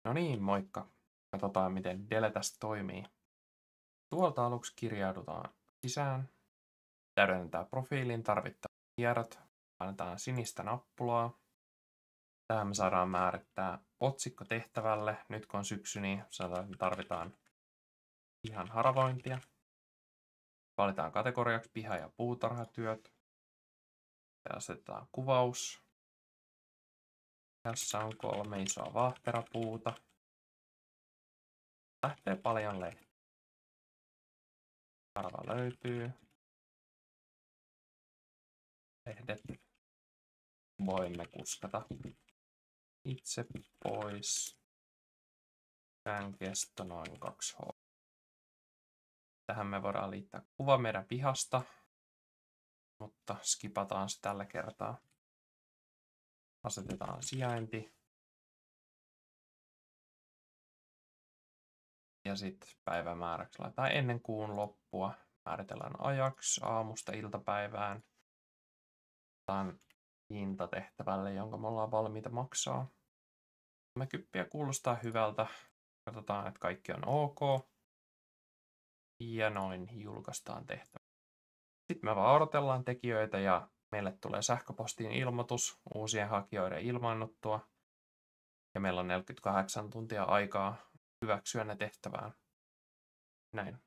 No niin, moikka. Katsotaan, miten Deletästä toimii. Tuolta aluksi kirjaudutaan sisään. Täydennetään profiilin tarvittavat tiedot. Annetaan sinistä nappulaa. Tähän me saadaan määrittää otsikko tehtävälle. Nyt kun on syksy, niin sanotaan, että me tarvitaan pihan haravointia. Valitaan kategoriaksi piha- ja puutarhatyöt. Ja asetetaan kuvaus. Tässä on 3 isoa vaahterapuuta. Lähtee paljon lehtiä. Harva löytyy. Lehdet voimme kuskata itse pois. Tämän kesto noin 2H. Tähän me voidaan liittää kuva meidän pihasta, mutta skipataan se tällä kertaa. Asetetaan sijainti. Ja sitten päivämääräksi laitetaan ennen kuun loppua. Määritellään ajaksi aamusta iltapäivään. Otetaan hinta tehtävälle, jonka me ollaan valmiita maksaa. Me kyppiä kuulostaa hyvältä. Katsotaan, että kaikki on ok. Ja noin julkaistaan tehtävä. Sitten me vaan odotellaan tekijöitä ja meille tulee sähköpostiin ilmoitus uusien hakijoiden ilmaannuttua. Ja meillä on 48 tuntia aikaa hyväksyä ne tehtävään. Näin.